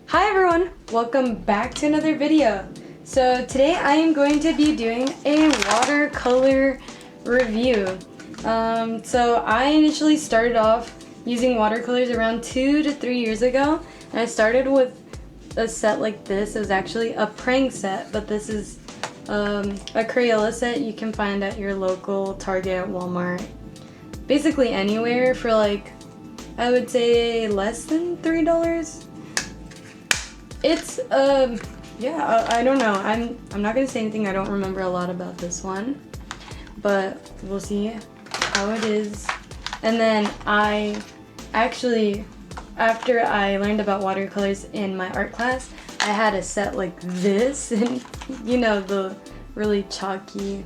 Hi everyone, welcome back to another video. So today I am going to be doing a watercolor review. So I initially started off using watercolors around 2 to 3 years ago, and I started with a set like this. It was actually a praying set, but this is a Crayola set you can find at your local Target, Walmart, basically anywhere for like, I would say less than $3. It's yeah, I don't know. I'm not gonna say anything. I don't remember a lot about this one, but we'll see how it is. And then I actually, after I learned about watercolors in my art class, I had a set like this, and you know, the really chalky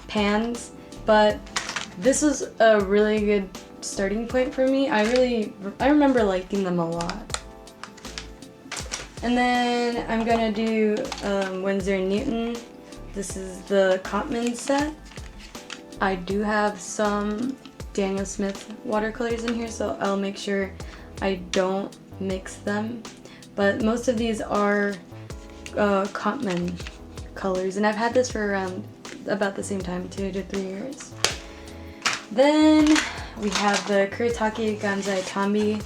pans. But this was a really good starting point for me. I remember liking them a lot. And then I'm gonna do Winsor & Newton. This is the Cotman set. I do have some Daniel Smith watercolors in here, so I'll make sure I don't mix them. But most of these are Cotman colors, and I've had this for around about the same time, 2 to 3 years. Then we have the Kuretake Ganzai Tambi.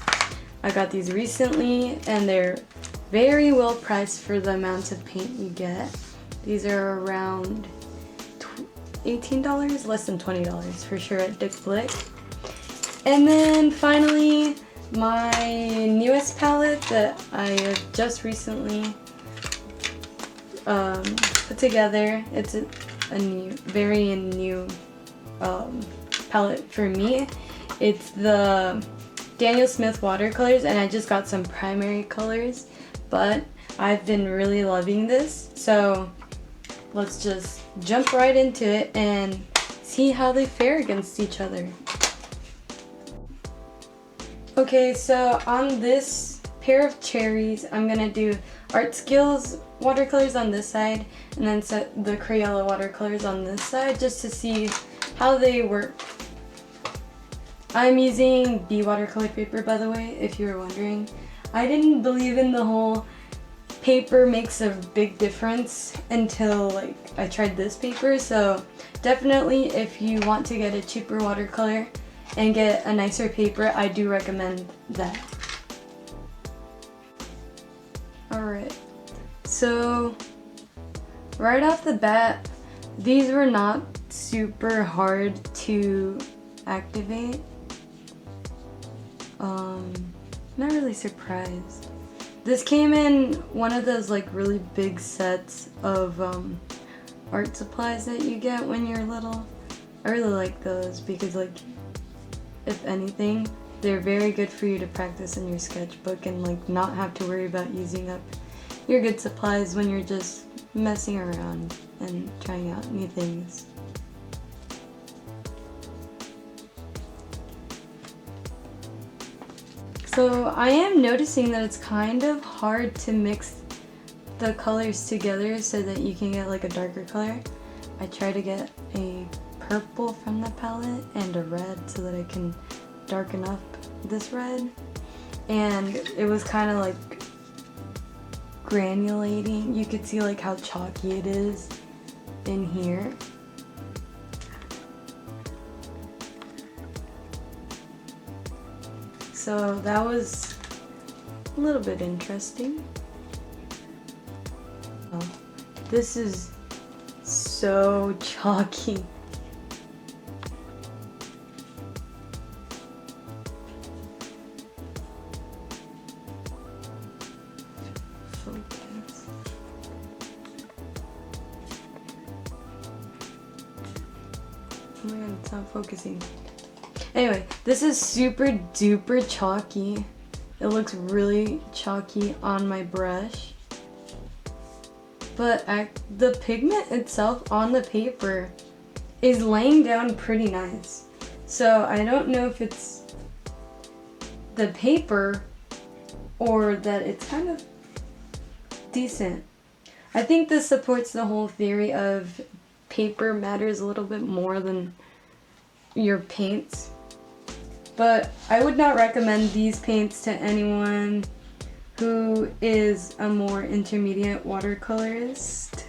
I got these recently, and they're very well priced for the amount of paint you get. These are around $18, less than $20 for sure at Dick Blick. And then finally, my newest palette that I have just recently put together. It's a new, very new palette for me. It's the Daniel Smith watercolors, and I just got some primary colors. But I've been really loving this, so let's just jump right into it and see how they fare against each other. Okay, so on this pair of cherries, I'm gonna do Art Skills watercolors on this side, and then set the Crayola watercolors on this side, just to see how they work. I'm using B watercolor paper, by the way, if you were wondering. I didn't believe in the whole paper makes a big difference until like I tried this paper, so definitely if you want to get a cheaper watercolor and get a nicer paper, I do recommend that. Alright, so right off the bat, these were not super hard to activate. Not really surprised. This came in one of those like really big sets of art supplies that you get when you're little. I really like those because, like, if anything, they're very good for you to practice in your sketchbook and like not have to worry about using up your good supplies when you're just messing around and trying out new things. So I am noticing that it's kind of hard to mix the colors together so that you can get like a darker color. I try to get a purple from the palette and a red so that I can darken up this red. And it was kind of like granulating. You could see like how chalky it is in here. So that was a little bit interesting. Oh, this is so chalky. Focus. Oh my god, it's not focusing. Anyway, this is super duper chalky. It looks really chalky on my brush. But the pigment itself on the paper is laying down pretty nice. So I don't know if it's the paper or that it's kind of decent. I think this supports the whole theory of paper matters a little bit more than your paints. But I would not recommend these paints to anyone who is a more intermediate watercolorist.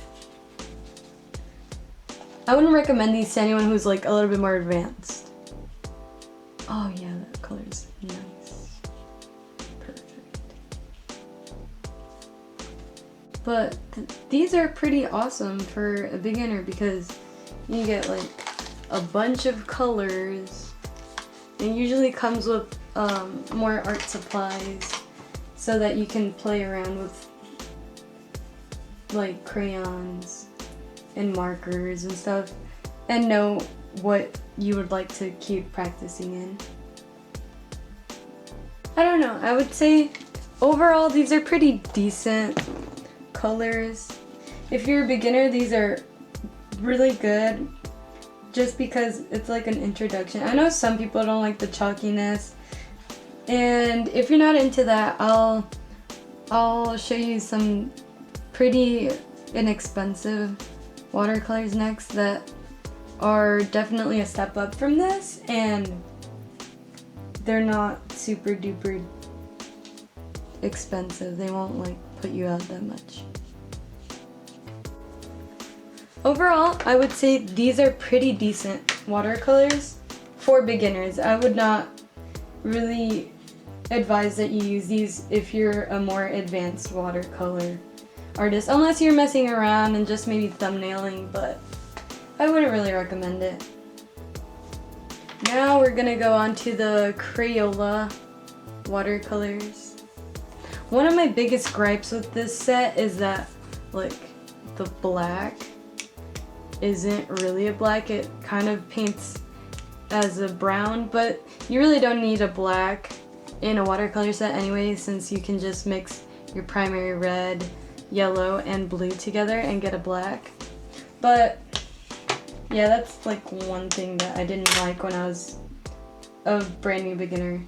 I wouldn't recommend these to anyone who's like a little bit more advanced. Oh yeah, that color's nice. Perfect. But these are pretty awesome for a beginner because you get like a bunch of colors. It usually comes with more art supplies so that you can play around with like crayons and markers and stuff and know what you would like to keep practicing in. I don't know, I would say overall these are pretty decent colors. If you're a beginner, these are really good just because it's like an introduction. I know some people don't like the chalkiness, and if you're not into that, I'll show you some pretty inexpensive watercolors next that are definitely a step up from this, and they're not super duper expensive. They won't like put you out that much. Overall, I would say these are pretty decent watercolors for beginners. I would not really advise that you use these if you're a more advanced watercolor artist, unless you're messing around and just maybe thumbnailing, but I wouldn't really recommend it. Now we're gonna go on to the Crayola watercolors. One of my biggest gripes with this set is that like the black isn't really a black. It kind of paints as a brown, but you really don't need a black in a watercolor set anyway, since you can just mix your primary red, yellow, and blue together and get a black. But yeah, that's like one thing that I didn't like when I was a brand new beginner.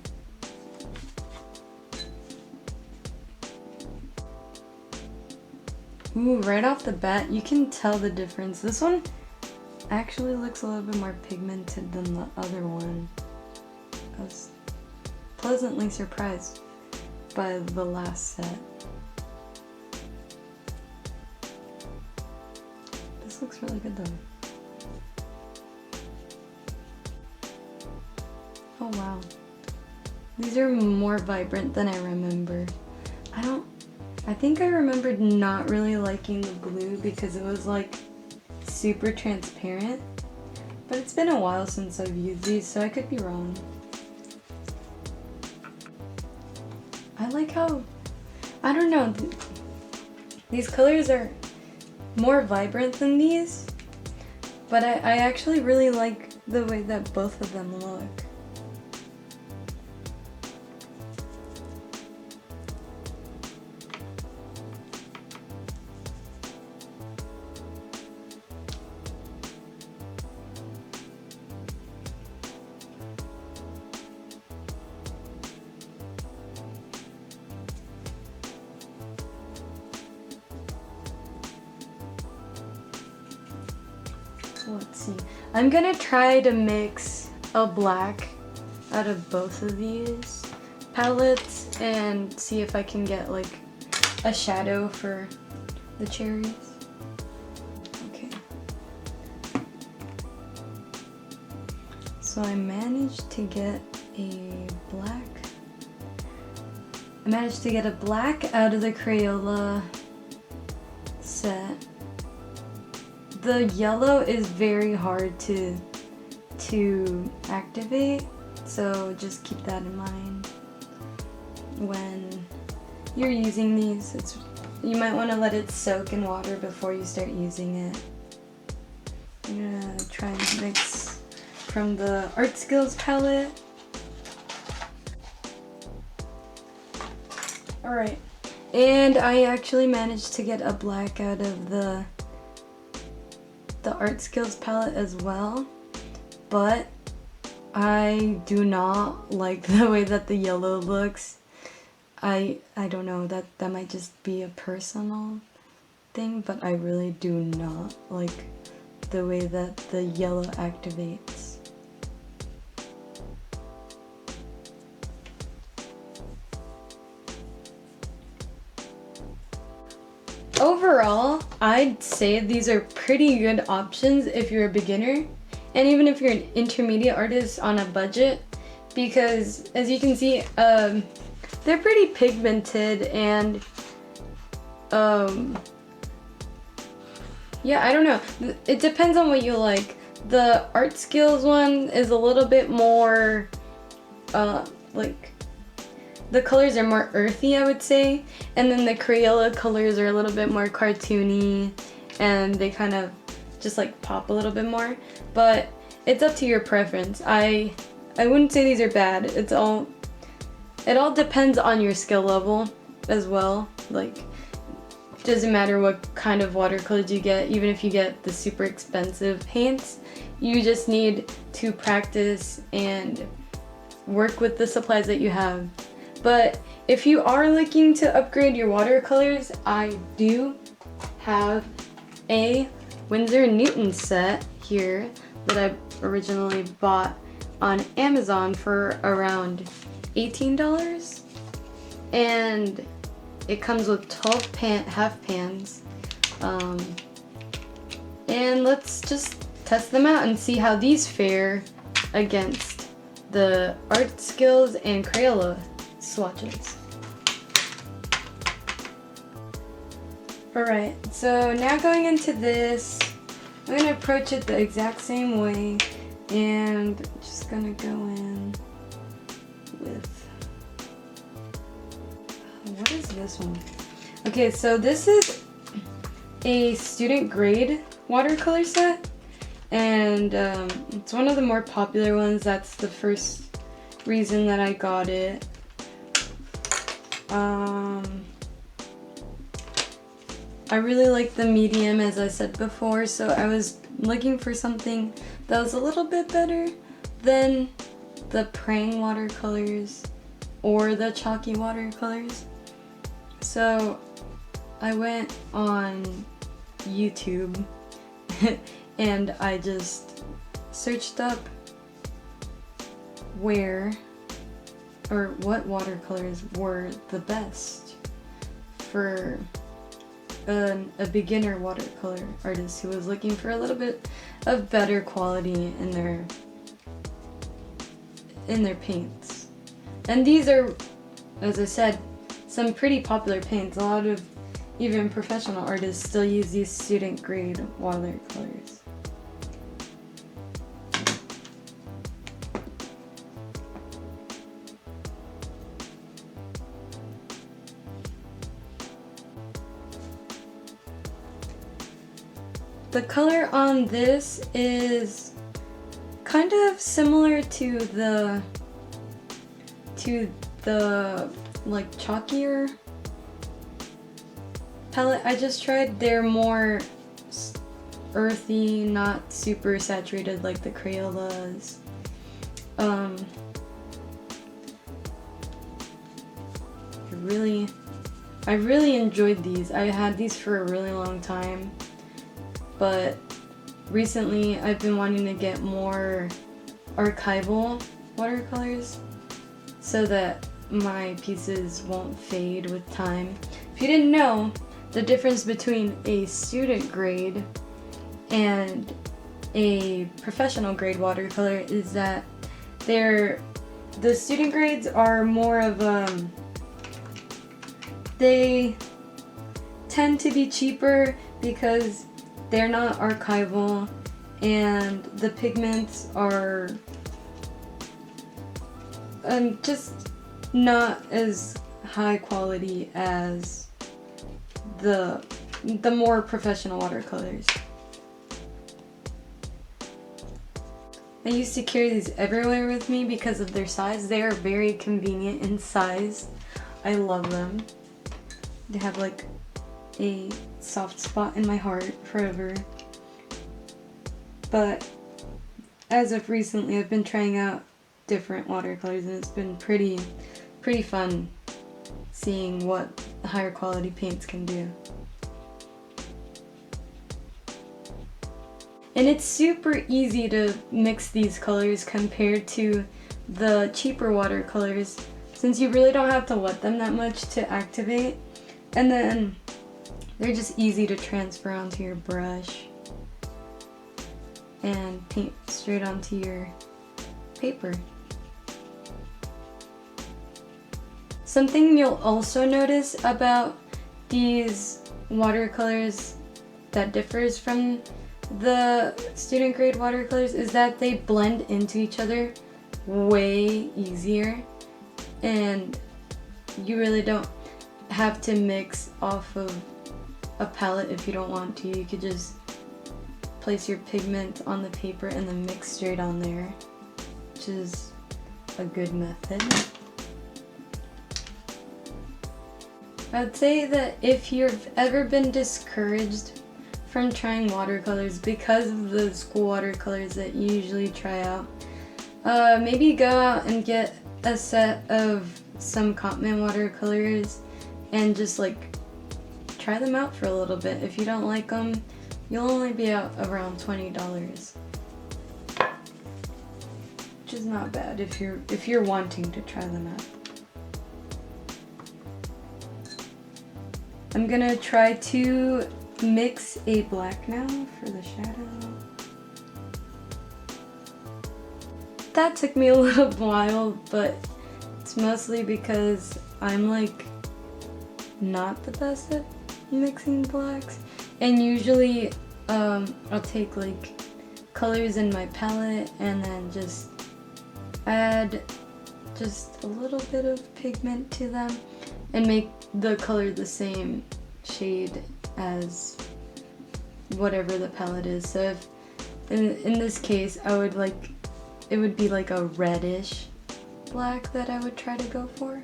Ooh, right off the bat, you can tell the difference. This one actually looks a little bit more pigmented than the other one. I was pleasantly surprised by the last set. This looks really good though. Oh wow. These are more vibrant than I remember. I think I remembered not really liking the blue because it was like super transparent, but it's been a while since I've used these, so I could be wrong. I like how, I don't know, these colors are more vibrant than these, but I actually really like the way that both of them look. Let's see. I'm gonna try to mix a black out of both of these palettes and see if I can get like a shadow for the cherries. Okay. So I managed to get a black. I managed to get a black out of the Crayola set. The yellow is very hard to activate, so just keep that in mind when you're using these. You might want to let it soak in water before you start using it. I'm gonna try and mix from the Art Skills palette. Alright, and I actually managed to get a black out of the Art Skills palette as well, but I do not like the way that the yellow looks. I don't know, that might just be a personal thing, but I really do not like the way that the yellow activates. overall, I'd say these are pretty good options if you're a beginner, and even if you're an intermediate artist on a budget, because as you can see, they're pretty pigmented, and yeah, I don't know. It depends on what you like. The art skills one is a little bit more, like, the colors are more earthy, I would say, and then the Crayola colors are a little bit more cartoony, and they kind of just like pop a little bit more. But it's up to your preference. I wouldn't say these are bad. It all depends on your skill level as well. Like, doesn't matter what kind of watercolors you get, even if you get the super expensive paints, you just need to practice and work with the supplies that you have. But if you are looking to upgrade your watercolors, I do have a Winsor Newton set here that I originally bought on Amazon for around $18, and it comes with 12 half pans, and let's just test them out and see how these fare against the art skills and Crayola swatches. Alright, so now going into this, I'm going to approach it the exact same way, and just going to go in with, what is this one? Okay, so this is a student grade watercolor set, and it's one of the more popular ones. That's the first reason that I got it. I really like the medium, as I said before, so I was looking for something that was a little bit better than the praying watercolors or the chalky watercolors. So I went on YouTube and I just searched up where or what watercolors were the best for a beginner watercolor artist who was looking for a little bit of better quality in their paints. And these are, as I said, some pretty popular paints. A lot of even professional artists still use these student grade watercolors. The color on this is kind of similar to the like chalkier palette I just tried. They're more earthy, not super saturated like the Crayolas. I really enjoyed these. I had these for a really long time, but recently I've been wanting to get more archival watercolors so that my pieces won't fade with time. If you didn't know, the difference between a student grade and a professional grade watercolor is that the student grades are more of they tend to be cheaper because they're not archival, and the pigments are just not as high quality as the more professional watercolors. I used to carry these everywhere with me because of their size. They are very convenient in size. I love them. They have like a soft spot in my heart forever. But as of recently, I've been trying out different watercolors, and it's been pretty fun seeing what higher quality paints can do. And it's super easy to mix these colors compared to the cheaper watercolors, since you really don't have to wet them that much to activate. And then They're just easy to transfer onto your brush and paint straight onto your paper. Something you'll also notice about these watercolors that differs from the student grade watercolors is that they blend into each other way easier, and you really don't have to mix off of a palette if you don't want to. You could just place your pigment on the paper and then mix straight on there, which is a good method. I'd say that if you've ever been discouraged from trying watercolors because of the school watercolors that you usually try out, maybe go out and get a set of some Cotman watercolors and just like try them out for a little bit. If you don't like them, you'll only be out around $20, which is not bad if you're wanting to try them out. I'm gonna try to mix a black now for the shadow. That took me a little while, but it's mostly because I'm like not the best at mixing blacks, and usually I'll take like colors in my palette and then just add just a little bit of pigment to them and make the color the same shade as whatever the palette is. So if in this case I would like, it would be like a reddish black that I would try to go for.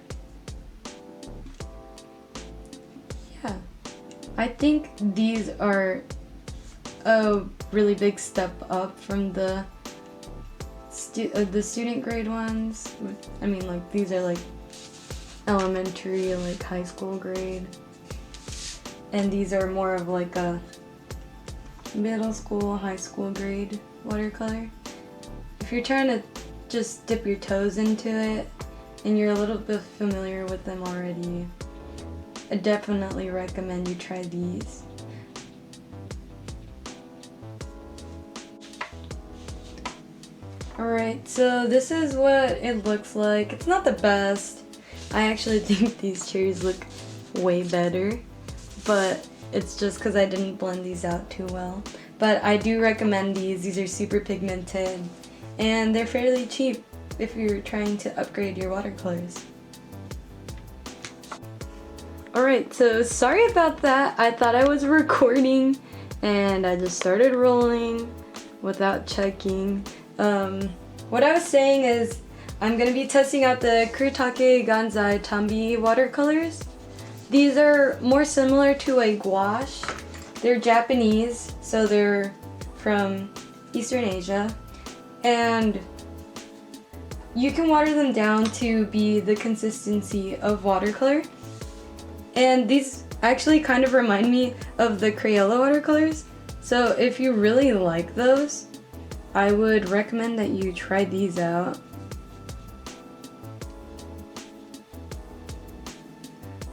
Yeah, I think these are a really big step up from the student grade ones. I mean, like, these are like elementary, like high school grade, and these are more of like a middle school, high school grade watercolor. If you're trying to just dip your toes into it and you're a little bit familiar with them already, I definitely recommend you try these. Alright, so this is what it looks like. It's not the best. I actually think these cherries look way better, but it's just because I didn't blend these out too well. But I do recommend these. These are super pigmented and they're fairly cheap if you're trying to upgrade your watercolors. Alright, so sorry about that. I thought I was recording and I just started rolling without checking. What I was saying is I'm going to be testing out the Kuretake Gansai Tambi watercolors. These are more similar to a gouache. They're Japanese, so they're from Eastern Asia, and you can water them down to be the consistency of watercolor. And these actually kind of remind me of the Crayola watercolors, so if you really like those, I would recommend that you try these out.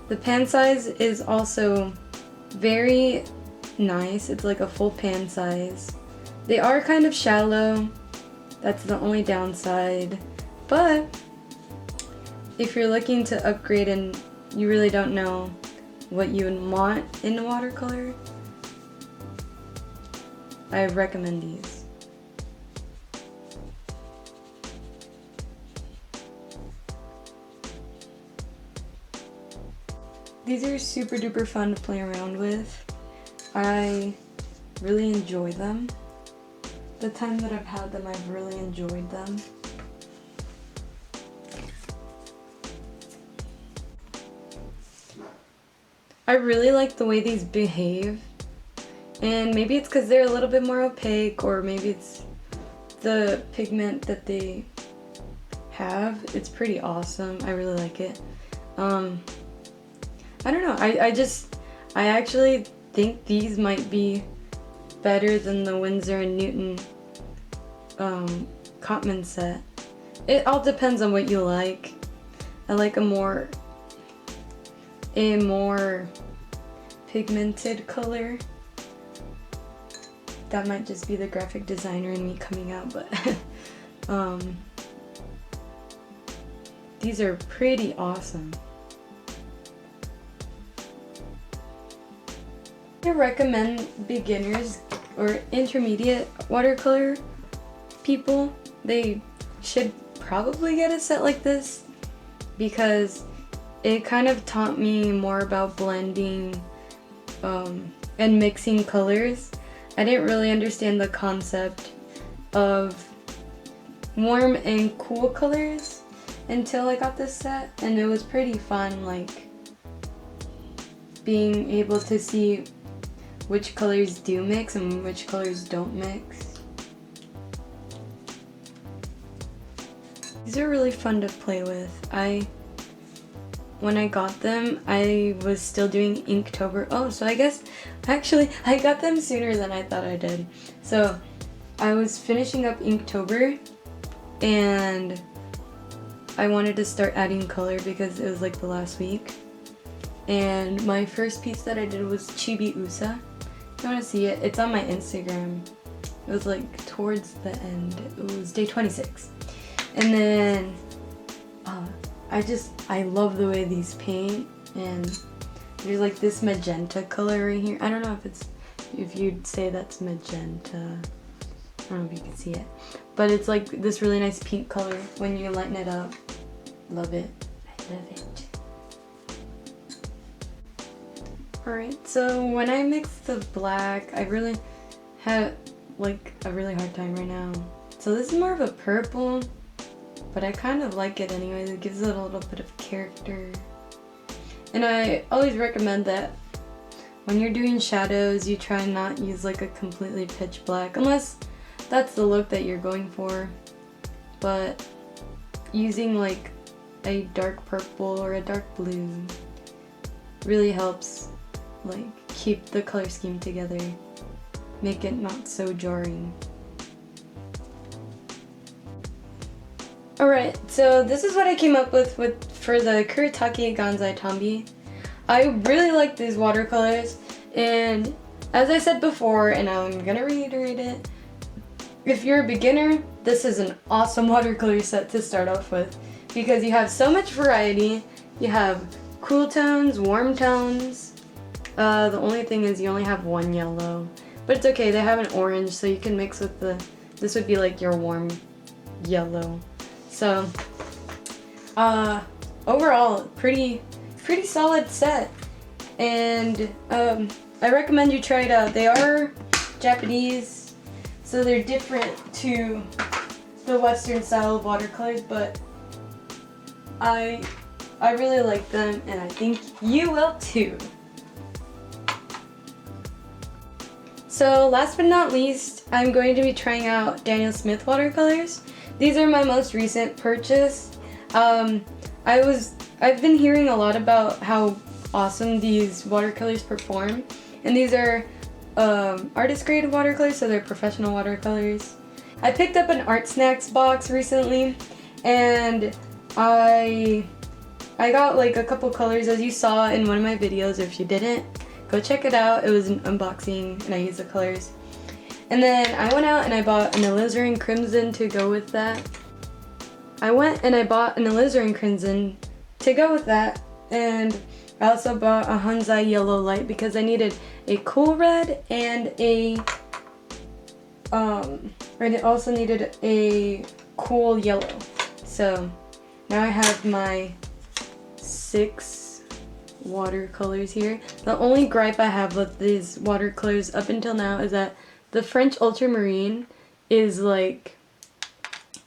The pan size is also very nice. It's like a full pan size. They are kind of shallow. That's the only downside. But if you're looking to upgrade and you really don't know what you would want in a watercolor, I recommend these. These are super duper fun to play around with. I really enjoy them. The time that I've had them, I've really enjoyed them. I really like the way these behave, and maybe it's because they're a little bit more opaque, or maybe it's the pigment that they have. It's pretty awesome. I really like it. I don't know, I actually think these might be better than the Winsor & Newton Cotman set. It all depends on what you like. I like a more pigmented color. That might just be the graphic designer in me coming out, but these are pretty awesome. I recommend beginners or intermediate watercolor people, they should probably get a set like this because it kind of taught me more about blending and mixing colors. I didn't really understand the concept of warm and cool colors until I got this set, and it was pretty fun, like being able to see which colors do mix and which colors don't mix. These are really fun to play with. When I got them, I was still doing Inktober. Oh, so I guess actually I got them sooner than I thought I did. So I was finishing up Inktober and I wanted to start adding color because it was like the last week. And my first piece that I did was Chibi Usa. If you want to see it, it's on my Instagram. It was like towards the end. It was day 26. And then I love the way these paint, and there's like this magenta color right here. I don't know if you'd say that's magenta. I don't know if you can see it, but it's like this really nice pink color when you lighten it up. Love it. I love it. Alright, so when I mix the black, I really had like a really hard time right now. So this is more of a purple, but I kind of like it anyways. It gives it a little bit of character. And I always recommend that when you're doing shadows, you try and not use like a completely pitch black, unless that's the look that you're going for. But using like a dark purple or a dark blue really helps like keep the color scheme together, make it not so jarring. Alright, so this is what I came up with for the Kuretake Gansai Tambi. I really like these watercolors, and as I said before, and I'm gonna reiterate it, if you're a beginner, this is an awesome watercolor set to start off with because you have so much variety. You have cool tones, warm tones. The only thing is you only have one yellow, but it's okay, they have an orange, so you can mix with this would be like your warm yellow. So, overall, pretty solid set, and I recommend you try it out. They are Japanese, so they're different to the Western style of watercolors, but I really like them, and I think you will too. So last but not least, I'm going to be trying out Daniel Smith watercolors. These are my most recent purchase. I've been hearing a lot about how awesome these watercolors perform, and these are artist grade watercolors, so they're professional watercolors. I picked up an Art Snacks box recently, and I got like a couple colors as you saw in one of my videos. If you didn't, go check it out. It was an unboxing and I used the colors. And then I went out and I bought an alizarin crimson to go with that. And I also bought a Hanzai yellow light because I needed a cool red and and it also needed a cool yellow. So now I have my 6 watercolors here. The only gripe I have with these watercolors up until now is that the French Ultramarine is like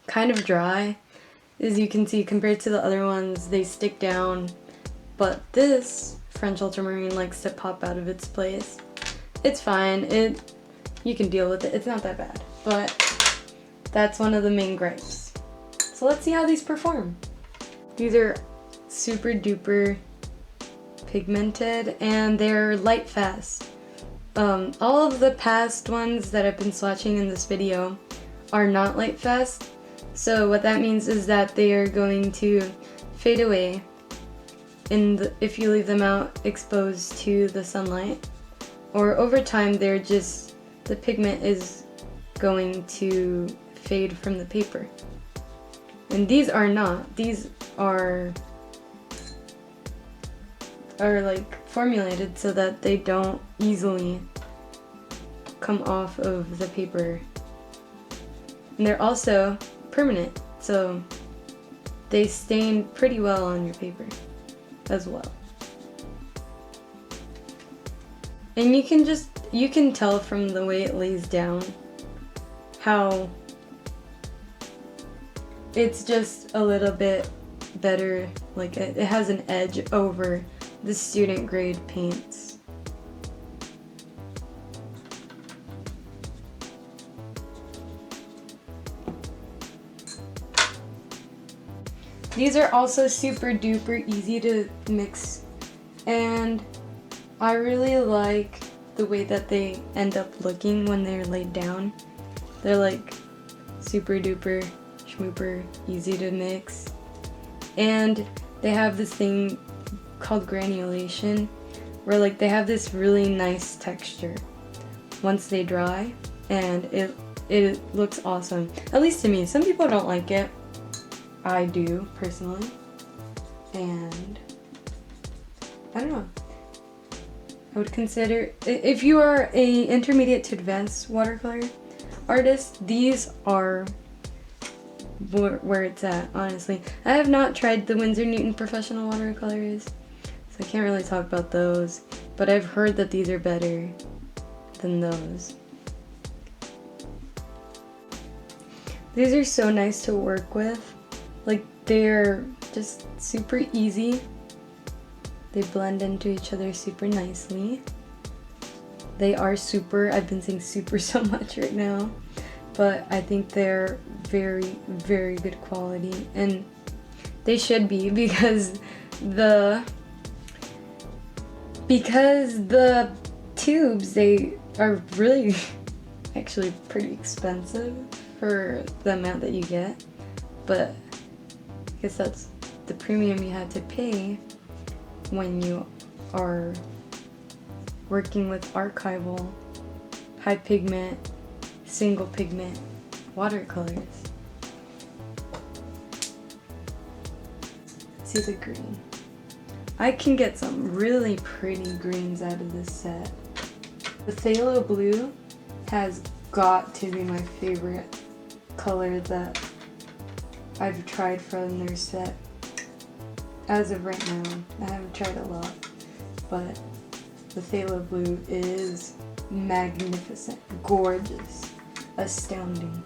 kind of dry. As you can see, compared to the other ones, they stick down. But this French Ultramarine likes to pop out of its place. It's fine. You can deal with it. It's not that bad. But that's one of the main gripes. So let's see how these perform. These are super duper pigmented and they're light fast. All of the past ones that I've been swatching in this video are not light fast. So what that means is that they are going to fade away if you leave them out exposed to the sunlight, or over time the pigment is going to fade from the paper. And these are not. These are like formulated so that they don't easily come off of the paper. And they're also permanent, so they stain pretty well on your paper as well. And you can tell from the way it lays down how it's just a little bit better, like it has an edge over the student grade paints. These are also super duper easy to mix, and I really like the way that they end up looking when they're laid down. They're like super duper schmooper easy to mix, and they have this thing called granulation where like they have this really nice texture once they dry, and it looks awesome, at least to me. Some people don't like it. I do personally, and I don't know. I would consider, if you are a intermediate to advanced watercolor artist, these are where it's at, honestly. I have not tried the Winsor Newton professional watercolors, so I can't really talk about those, but I've heard that these are better than those. These are so nice to work with. Like, they're just super easy. They blend into each other super nicely. They are super, I've been saying super so much right now, but I think they're very, very good quality, and they should be, because the tubes, they are really actually pretty expensive for the amount that you get, but I guess that's the premium you had to pay when you are working with archival, high pigment, single pigment watercolors. See the green. I can get some really pretty greens out of this set. The phthalo blue has got to be my favorite color that I've tried from their set as of right now. I haven't tried a lot, but the phthalo blue is magnificent, gorgeous, astounding.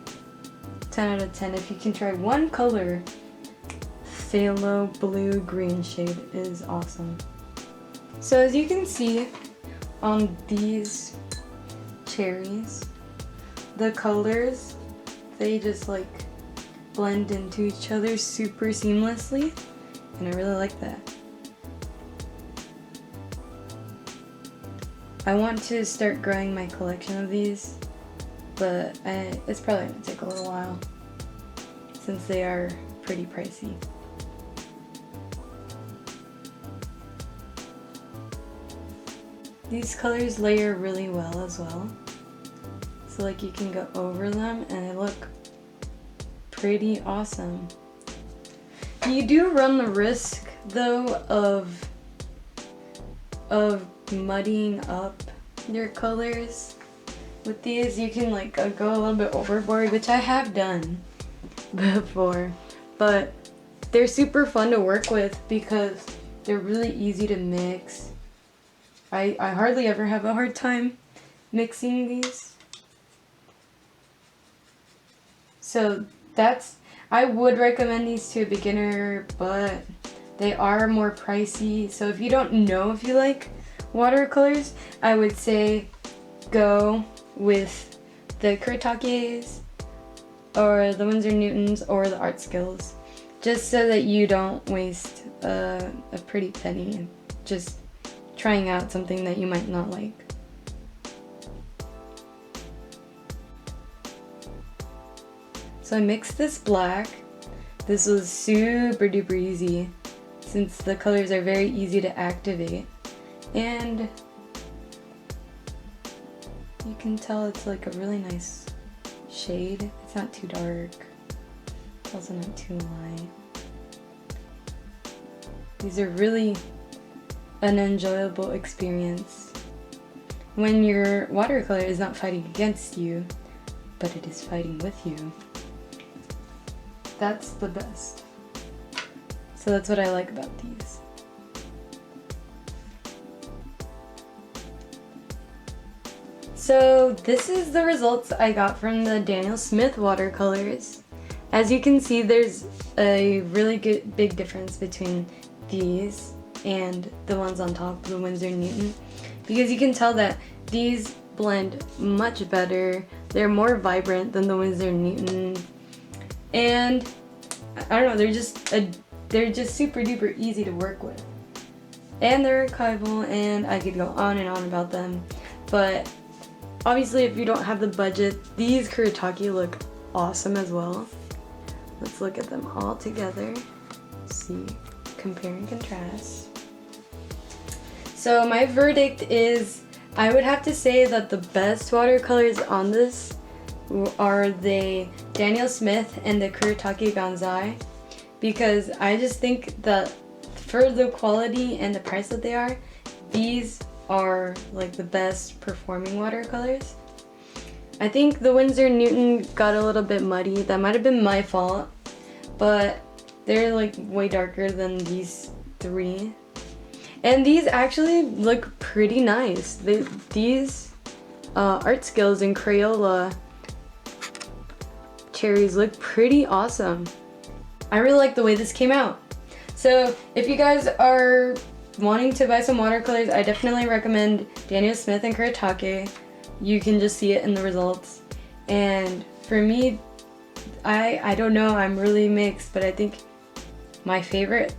10 out of 10. If you can try one color, phthalo blue green shade is awesome. So as you can see on these cherries, the colors, they just like blend into each other super seamlessly, and I really like that. I want to start growing my collection of these, but it's probably going to take a little while since they are pretty pricey. These colors layer really well as well, so like you can go over them and they look pretty awesome. You do run the risk though of muddying up your colors. With these you can like go a little bit overboard, which I have done before, but they're super fun to work with because they're really easy to mix. I hardly ever have a hard time mixing these. So I would recommend these to a beginner, but they are more pricey. So if you don't know if you like watercolors, I would say go with the Kuritake's or the Winsor Newtons or the Art Skills, just so that you don't waste a pretty penny just trying out something that you might not like. So I mixed this black. This was super duper easy. since the colors are very easy to activate. And you can tell it's like a really nice shade. It's not too dark. It's also not too light. These are really an enjoyable experience when your watercolor is not fighting against you, but it is fighting with you. That's the best. So that's what I like about these. So this is the results I got from the Daniel Smith watercolors. As you can see, there's a really good big difference between these and the ones on top, the Winsor & Newton, because you can tell that these blend much better. They're more vibrant than the Winsor & Newton, and I don't know, they're just super duper easy to work with, and they're archival, and I could go on and on about them. But obviously, if you don't have the budget, these Kuretake look awesome as well. Let's look at them all together. See, compare and contrast. So my verdict is, I would have to say that the best watercolors on this are the Daniel Smith and the Kuretake Gansai, because I just think that for the quality and the price that they are, these are like the best performing watercolors. I think the Winsor & Newton got a little bit muddy. That might have been my fault, but they're like way darker than these three. And these actually look pretty nice. These Art Skills and Crayola cherries look pretty awesome. I really like the way this came out. So if you guys are wanting to buy some watercolors, I definitely recommend Daniel Smith and Kuretake. You can just see it in the results. And for me, I don't know, I'm really mixed, but I think my favorite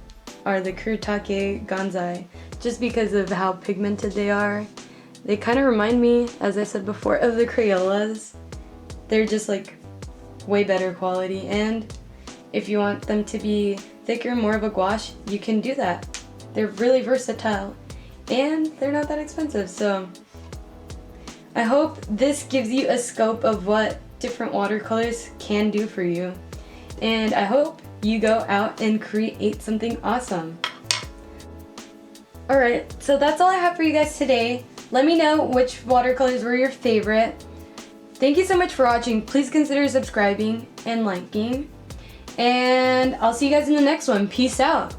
are the Kuretake Gansai, just because of how pigmented they are. They kind of remind me, as I said before, of the Crayolas. They're just like way better quality, and if you want them to be thicker, more of a gouache, you can do that. They're really versatile, and they're not that expensive, so I hope this gives you a scope of what different watercolors can do for you, and I hope you go out and create something awesome. Alright, so that's all I have for you guys today. Let me know which watercolors were your favorite. Thank you so much for watching. Please consider subscribing and liking, and I'll see you guys in the next one. Peace out.